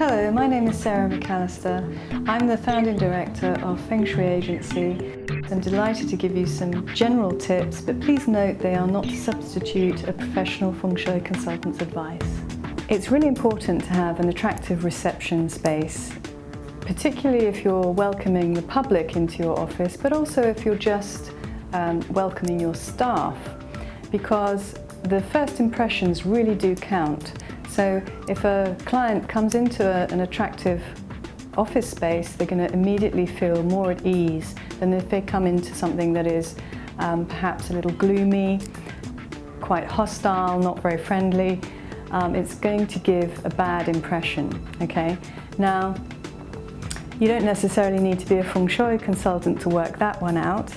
Hello, my name is Sarah McAllister. I'm the founding director of Feng Shui agency. I'm delighted to give you some general tips, but please note they are not to substitute a professional Feng Shui consultant's advice. It's really important to have an attractive reception space, particularly if you're welcoming the public into your office, but also if you're just welcoming your staff, because the first impressions really do count. So if a client comes into an attractive office space, they're going to immediately feel more at ease than if they come into something that is perhaps a little gloomy, quite hostile, not very friendly. It's going to give a bad impression, okay? Now, you don't necessarily need to be a Feng Shui consultant to work that one out,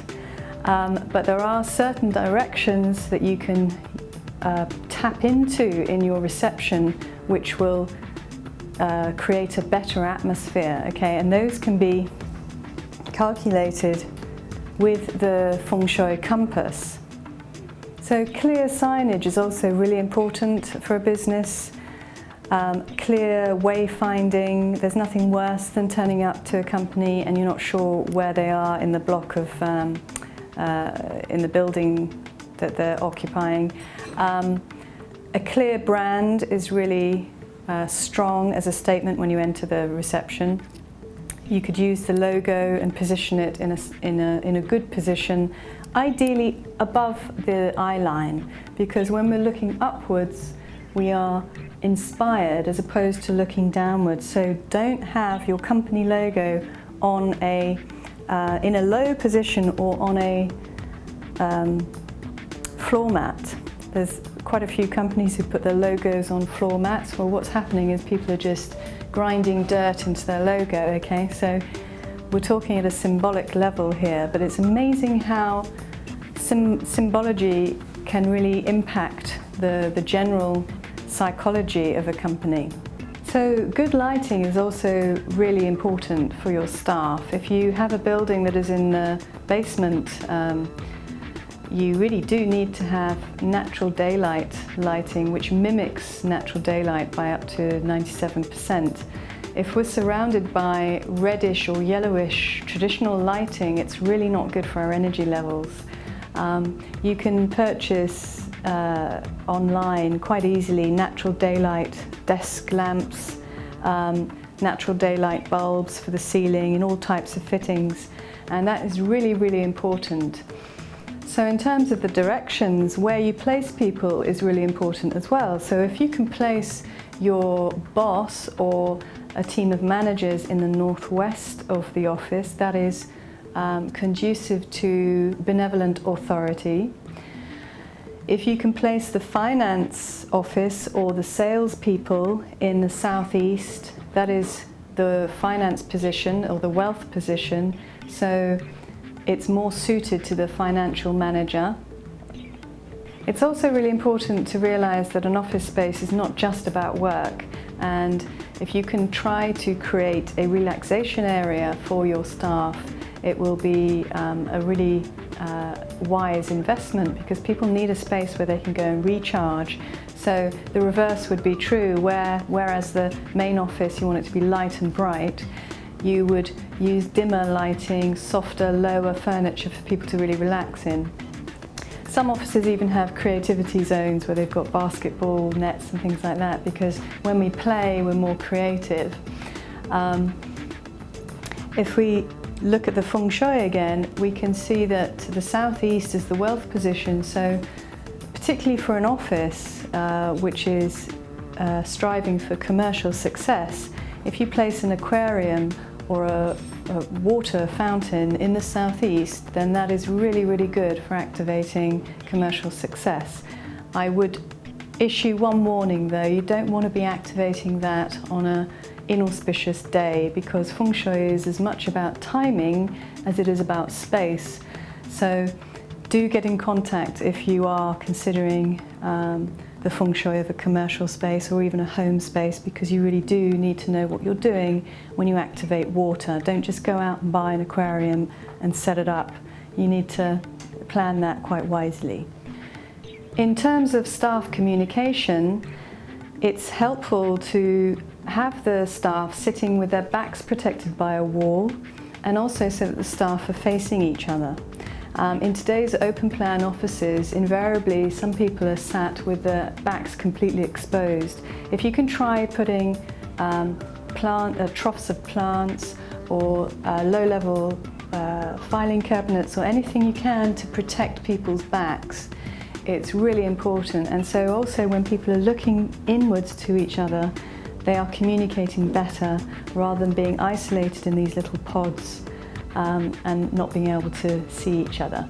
but there are certain directions that you can tap into in your reception which will create a better atmosphere, okay? And those can be calculated with the Feng Shui compass. So clear signage is also really important for a business. Clear wayfinding. There's nothing worse than turning up to a company and you're not sure where they are in the block of, in the building that they're occupying. A clear brand is really strong as a statement when you enter the reception. You could use the logo and position it in a good position, ideally above the eye line, because when we're looking upwards, we are inspired as opposed to looking downwards. So don't have your company logo on in a low position or on a floor mat. There's quite a few companies who put their logos on floor mats. Well, what's happening is people are just grinding dirt into their logo, okay? So we're talking at a symbolic level here, but it's amazing how symbology can really impact the general psychology of a company. So good lighting is also really important for your staff. If you have a building that is in the basement, you really do need to have natural daylight lighting, which mimics natural daylight by up to 97%. If we're surrounded by reddish or yellowish traditional lighting, it's really not good for our energy levels. You can purchase online quite easily natural daylight desk lamps, natural daylight bulbs for the ceiling in all types of fittings, and that is really, really important. So in terms of the directions, where you place people is really important as well. So if you can place your boss or a team of managers in the northwest of the office, that is conducive to benevolent authority. If you can place the finance office or the sales people in the southeast, that is the finance position or the wealth position. So it's more suited to the financial manager. It's also really important to realize that an office space is not just about work, and if you can try to create a relaxation area for your staff, it will be a really wise investment, because people need a space where they can go and recharge. So the reverse would be true, whereas the main office you want it to be light and bright, you would use dimmer lighting, softer, lower furniture for people to really relax in. Some offices even have creativity zones where they've got basketball nets and things like that, because when we play, we're more creative. If we look at the Feng Shui again, we can see that the southeast is the wealth position. So particularly for an office which is striving for commercial success, if you place an aquarium or a water fountain in the southeast, then that is really, really good for activating commercial success. I would issue one warning though: you don't want to be activating that on an inauspicious day, because Feng Shui is as much about timing as it is about space. So do get in contact if you are considering the Feng Shui of a commercial space or even a home space, because you really do need to know what you're doing when you activate water. Don't just go out and buy an aquarium and set it up. You need to plan that quite wisely. In terms of staff communication, it's helpful to have the staff sitting with their backs protected by a wall, and also so that the staff are facing each other. In today's open plan offices, invariably some people are sat with their backs completely exposed. If you can try putting troughs of plants or low-level filing cabinets or anything you can to protect people's backs, it's really important. And so also when people are looking inwards to each other, they are communicating better rather than being isolated in these little pods and not being able to see each other.